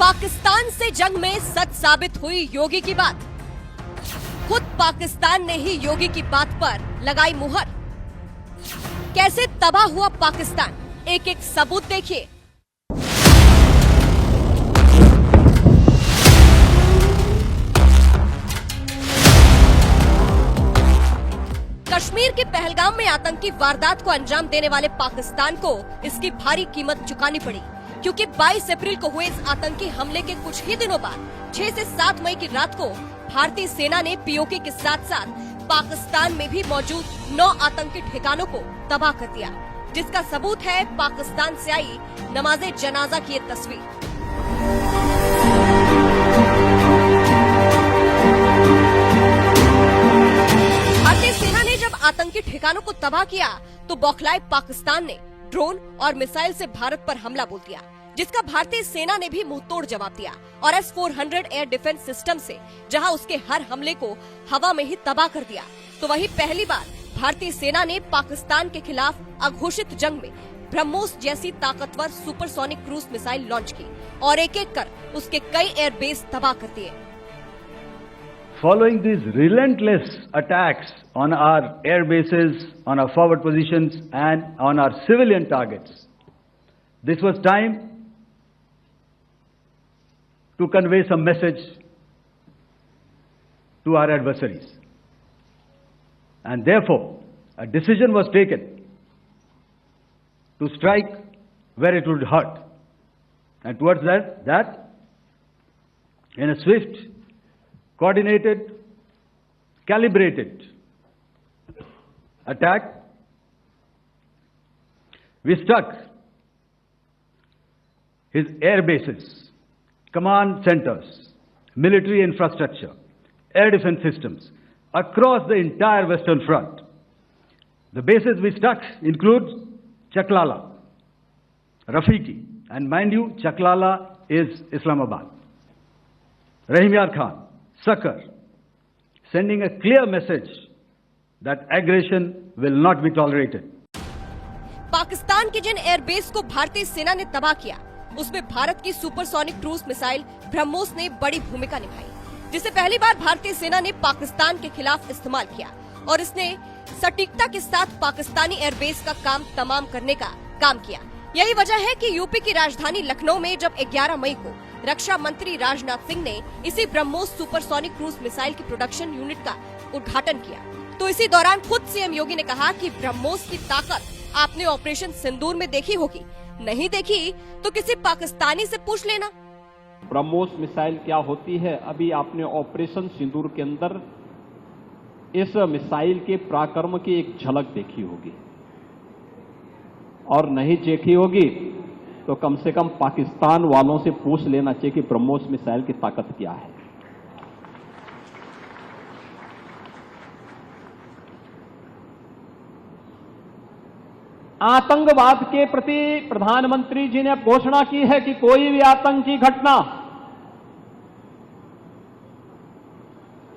पाकिस्तान से जंग में सच साबित हुई योगी की बात। खुद पाकिस्तान ने ही योगी की बात पर लगाई मुहर। कैसे तबाह हुआ पाकिस्तान, एक एक सबूत देखिए। कश्मीर के पहलगाम में आतंकी वारदात को अंजाम देने वाले पाकिस्तान को इसकी भारी कीमत चुकानी पड़ी, क्योंकि 22 अप्रैल को हुए इस आतंकी हमले के कुछ ही दिनों बाद 6 से 7 मई की रात को भारतीय सेना ने पीओके के साथ साथ पाकिस्तान में भी मौजूद 9 आतंकी ठिकानों को तबाह कर दिया, जिसका सबूत है पाकिस्तान से आई नमाजे जनाजा की ये तस्वीर। भारतीय सेना ने जब आतंकी ठिकानों को तबाह किया तो बौखलाए पाकिस्तान ने ड्रोन और मिसाइल से भारत पर हमला बोल दिया, जिसका भारतीय सेना ने भी मुंहतोड़ जवाब दिया और S-400 एयर डिफेंस सिस्टम से जहां उसके हर हमले को हवा में ही तबाह कर दिया, तो वही पहली बार भारतीय सेना ने पाकिस्तान के खिलाफ अघोषित जंग में ब्रह्मोस जैसी ताकतवर सुपरसोनिक क्रूज मिसाइल लॉन्च की और एक एक कर उसके कई एयरबेस तबाह कर दिए। Following these relentless attacks on our air bases, on our forward positions and on our civilian targets, this was time to convey some message to our adversaries. And therefore, a decision was taken to strike where it would hurt. And towards that, in a swift, coordinated, calibrated attack, we struck his air bases, command centers, military infrastructure, air defense systems across the entire Western Front. The bases we struck include Chaklala, Rafiki, and mind you, Chaklala is Islamabad, Rahim Yar Khan, Sakar, sending a clear message that aggression will not be tolerated. Pakistan के जिन airbase को भारतीय सेना ने तबाह किया, उसमें भारत की supersonic cruise missile BrahMos ने बड़ी भूमिका निभाई, जिसे पहली बार भारतीय सेना ने पाकिस्तान के खिलाफ इस्तेमाल किया और इसने सटीकता के साथ पाकिस्तानी एयरबेस का काम तमाम करने का काम किया। यही वजह है कि यूपी की राजधानी लखनऊ में जब 11 मई को रक्षा मंत्री राजनाथ सिंह ने इसी ब्रह्मोस सुपरसोनिक क्रूज मिसाइल की प्रोडक्शन यूनिट का उद्घाटन किया, तो इसी दौरान खुद सीएम योगी ने कहा कि ब्रह्मोस की ताकत आपने ऑपरेशन सिंदूर में देखी होगी, नहीं देखी तो किसी पाकिस्तानी से पूछ लेना। ब्रह्मोस मिसाइल क्या होती है, अभी आपने ऑपरेशन सिंदूर के अंदर इस मिसाइल के पराक्रम की एक झलक देखी होगी, और नहीं देखी होगी तो कम से कम पाकिस्तान वालों से पूछ लेना चाहिए कि ब्रह्मोस मिसाइल की ताकत क्या है। आतंकवाद के प्रति प्रधानमंत्री जी ने घोषणा की है कि कोई भी आतंकी घटना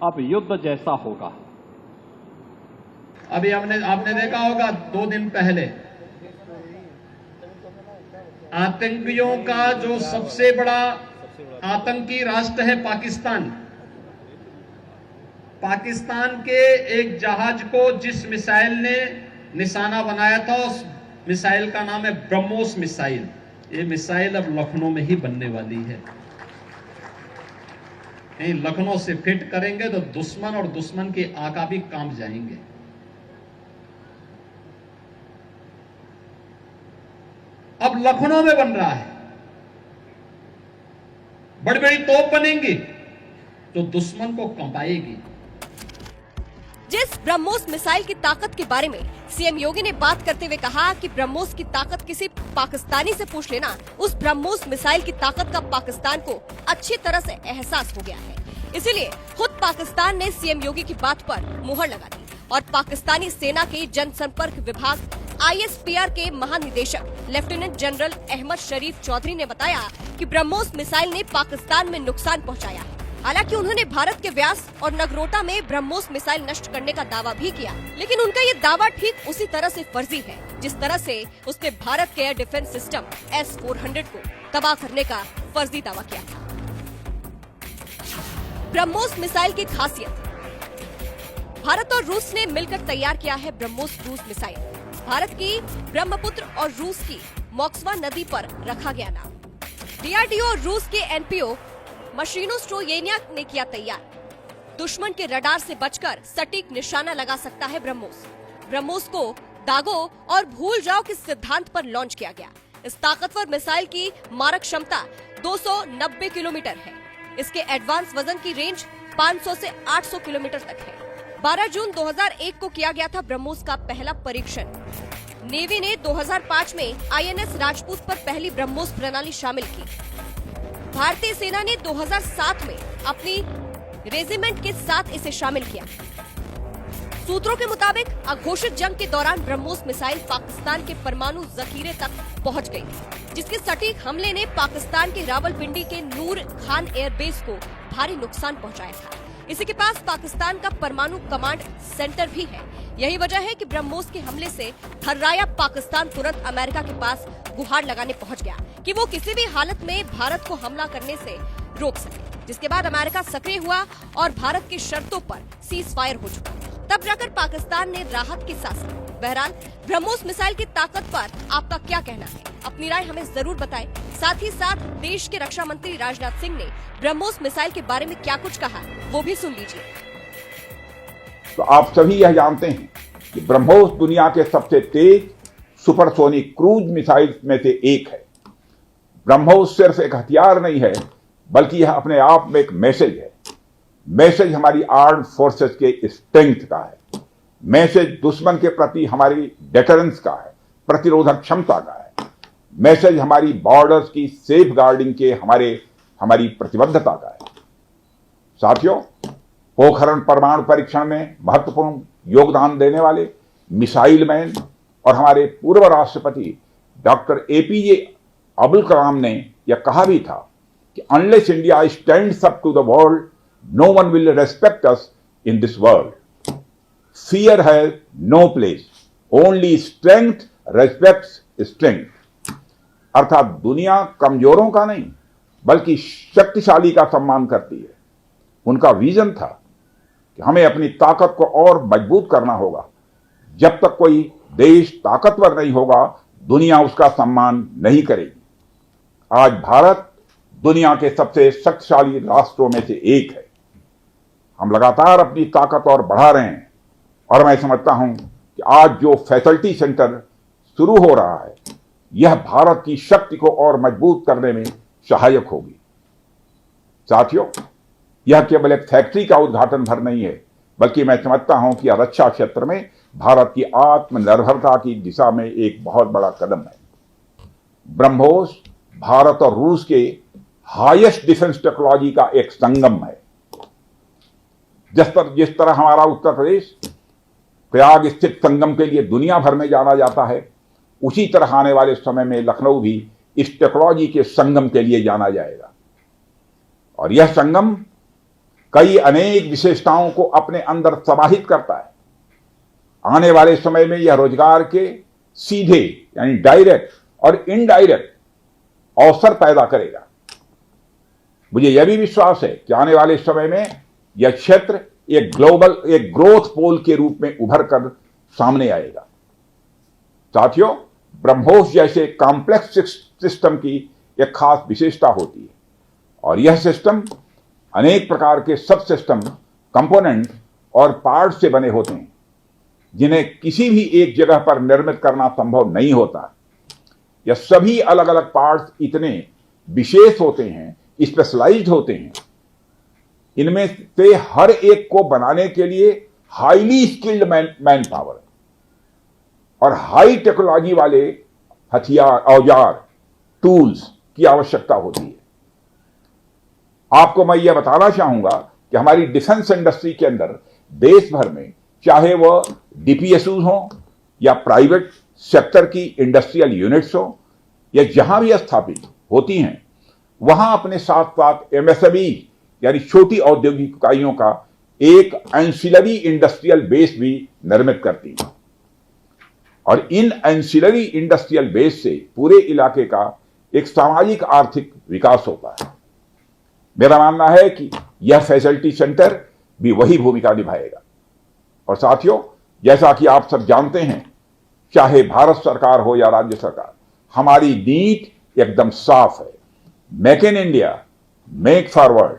अब युद्ध जैसा होगा। अभी आपने देखा होगा 2 दिन पहले आतंकियों का जो सबसे बड़ा आतंकी राष्ट्र है पाकिस्तान, पाकिस्तान के एक जहाज को जिस मिसाइल ने निशाना बनाया था, उस मिसाइल का नाम है ब्रह्मोस मिसाइल। ये मिसाइल अब लखनऊ में ही बनने वाली है। नहीं, लखनऊ से फिट करेंगे तो दुश्मन और दुश्मन के आका भी कांप जाएंगे। अब लखनऊ में बन रहा है, बड़ी बड़ी तोप बनेंगी तो दुश्मन को कंपाएगी। जिस ब्रह्मोस मिसाइल की ताकत के बारे में सीएम योगी ने बात करते हुए कहा कि ब्रह्मोस की ताकत किसी पाकिस्तानी से पूछ लेना, उस ब्रह्मोस मिसाइल की ताकत का पाकिस्तान को अच्छी तरह से एहसास हो गया है। इसीलिए खुद पाकिस्तान ने सीएम योगी की बात पर मुहर लगा दी और पाकिस्तानी सेना के जनसंपर्क विभाग ISPR के महानिदेशक लेफ्टिनेंट जनरल अहमद शरीफ चौधरी ने बताया कि ब्रह्मोस मिसाइल ने पाकिस्तान में नुकसान पहुंचाया। हालांकि उन्होंने भारत के व्यास और नगरोटा में ब्रह्मोस मिसाइल नष्ट करने का दावा भी किया, लेकिन उनका ये दावा ठीक उसी तरह से फर्जी है जिस तरह से उसने भारत के एयर डिफेंस सिस्टम S-400 को तबाह करने का फर्जी दावा किया था। ब्रह्मोस मिसाइल की खासियत। भारत और रूस ने मिलकर तैयार किया है ब्रह्मोस क्रूज मिसाइल। भारत की ब्रह्मपुत्र और रूस की मोक्स्वा नदी पर रखा गया नाम। डीआरडीओ और रूस के एनपीओ मशीनोस्ट्रोयेनिया ने किया तैयार। दुश्मन के रडार से बचकर सटीक निशाना लगा सकता है ब्रह्मोस। ब्रह्मोस को दागो और भूल जाओ के सिद्धांत पर लॉन्च किया गया। इस ताकतवर मिसाइल की मारक क्षमता 290 किलोमीटर है। इसके एडवांस वजन की रेंज 500 से 800 किलोमीटर तक है। 12 जून 2001 को किया गया था ब्रह्मोस का पहला परीक्षण। नेवी ने 2005 में आईएनएस राजपूत पर पहली ब्रह्मोस प्रणाली शामिल की। भारतीय सेना ने 2007 में अपनी रेजिमेंट के साथ इसे शामिल किया। सूत्रों के मुताबिक अघोषित जंग के दौरान ब्रह्मोस मिसाइल पाकिस्तान के परमाणु जखीरे तक पहुंच गई थी, जिसके सटीक हमले ने पाकिस्तान के रावलपिंडी के नूर खान एयरबेस को भारी नुकसान पहुंचाया था। इसी के पास पाकिस्तान का परमाणु कमांड सेंटर भी है। यही वजह है कि ब्रह्मोस के हमले से थर्राया पाकिस्तान तुरंत अमेरिका के पास गुहार लगाने पहुंच गया कि वो किसी भी हालत में भारत को हमला करने से रोक सके, जिसके बाद अमेरिका सक्रिय हुआ और भारत की शर्तों पर सीज फायर हो चुका। तब जाकर पाकिस्तान ने राहत की सांस ली। बहरहाल ब्रह्मोस मिसाइल की ताकत पर आपका क्या कहना है? अपनी राय हमें जरूर बताएं। साथ ही साथ देश के रक्षा मंत्री राजनाथ सिंह ने ब्रह्मोस मिसाइल के बारे में क्या कुछ कहा, वो भी सुन लीजिए। तो आप सभी यह जानते हैं कि ब्रह्मोस दुनिया के सबसे तेज सुपरसोनिक क्रूज मिसाइल में से एक है। ब्रह्मोस सिर्फ एक हथियार नहीं है, बल्कि यह अपने आप में एक मैसेज है। मैसेज हमारी आर्म्ड फोर्सेस के स्ट्रेंथ का है। मैसेज दुश्मन के प्रति हमारी डेटरेंस का है, प्रतिरोधक क्षमता का है। मैसेज हमारी बॉर्डर्स की सेफ गार्डिंग के हमारी प्रतिबद्धता का है। साथियों, पोखरण परमाणु परीक्षण में महत्वपूर्ण योगदान देने वाले मिसाइल मैन और हमारे पूर्व राष्ट्रपति डॉक्टर एपीजे अब्दुल कलाम ने यह कहा भी था कि unless India stands up to the world, no one will respect us in this world. Fear has no place. Only strength respects strength. अर्थात दुनिया कमजोरों का नहीं, बल्कि शक्तिशाली का सम्मान करती है। उनका विजन था कि हमें अपनी ताकत को और मजबूत करना होगा। जब तक कोई देश ताकतवर नहीं होगा, दुनिया उसका सम्मान नहीं करेगी। आज भारत दुनिया के सबसे शक्तिशाली राष्ट्रों में से एक है। हम लगातार अपनी ताकत और बढ़ा रहे हैं और मैं समझता हूं कि आज जो फैसिलिटी सेंटर शुरू हो रहा है, यह भारत की शक्ति को और मजबूत करने में सहायक होगी। साथियों, यह केवल एक फैक्ट्री का उद्घाटन भर नहीं है, बल्कि मैं समझता हूं कि रक्षा क्षेत्र में भारत की आत्मनिर्भरता की दिशा में एक बहुत बड़ा कदम है। ब्रह्मोस भारत और रूस के हाईएस्ट डिफेंस टेक्नोलॉजी का एक संगम है। जिस तरह हमारा उत्तर प्रदेश प्रयाग स्थित संगम के लिए दुनिया भर में जाना जाता है, उसी तरह आने वाले समय में लखनऊ भी इस टेक्नोलॉजी के संगम के लिए जाना जाएगा। और यह संगम कई अनेक विशेषताओं को अपने अंदर समाहित करता है। आने वाले समय में यह रोजगार के सीधे यानी डायरेक्ट और इनडायरेक्ट अवसर पैदा करेगा। मुझे यह भी विश्वास है कि आने वाले समय में यह क्षेत्र एक ग्रोथ पोल के रूप में उभर कर सामने आएगा। साथियों, ब्रह्मोस जैसे कॉम्प्लेक्स सिस्टम की एक खास विशेषता होती है और यह सिस्टम अनेक प्रकार के सब सिस्टम, कंपोनेंट और पार्ट से बने होते हैं, जिन्हें किसी भी एक जगह पर निर्मित करना संभव नहीं होता। यह सभी अलग अलग पार्ट्स इतने विशेष होते हैं, स्पेशलाइज्ड होते हैं, इनमें से हर एक को बनाने के लिए हाईली स्किल्ड मैन पावर और हाई टेक्नोलॉजी वाले हथियार, औजार, टूल्स की आवश्यकता होती है। आपको मैं यह बताना चाहूंगा कि हमारी डिफेंस इंडस्ट्री के अंदर देश भर में, चाहे वह डीपीएसयू हो या प्राइवेट सेक्टर की इंडस्ट्रियल यूनिट्स हो या जहां भी स्थापित होती हैं, वहां अपने साथ साथ एमएसएमई यानी छोटी औद्योगिक इकाइयों का एक एंसिलरी इंडस्ट्रियल बेस भी निर्मित करती है और इन एंसिलरी इंडस्ट्रियल बेस से पूरे इलाके का एक सामाजिक आर्थिक विकास होता है। मेरा मानना है कि यह फैसिलिटी सेंटर भी वही भूमिका निभाएगा। और साथियों, जैसा कि आप सब जानते हैं, चाहे भारत सरकार हो या राज्य सरकार, हमारी नीति एकदम साफ है। Make in India, make forward.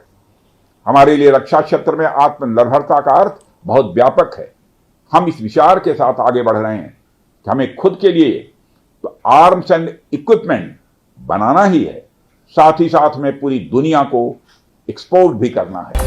हमारे लिए रक्षा क्षेत्र में आत्मनिर्भरता का अर्थ बहुत व्यापक है। हम इस विचार के साथ आगे बढ़ रहे हैं कि हमें खुद के लिए तो आर्म्स एंड इक्विपमेंट बनाना ही है, साथ ही साथ में पूरी दुनिया को एक्सपोर्ट भी करना है।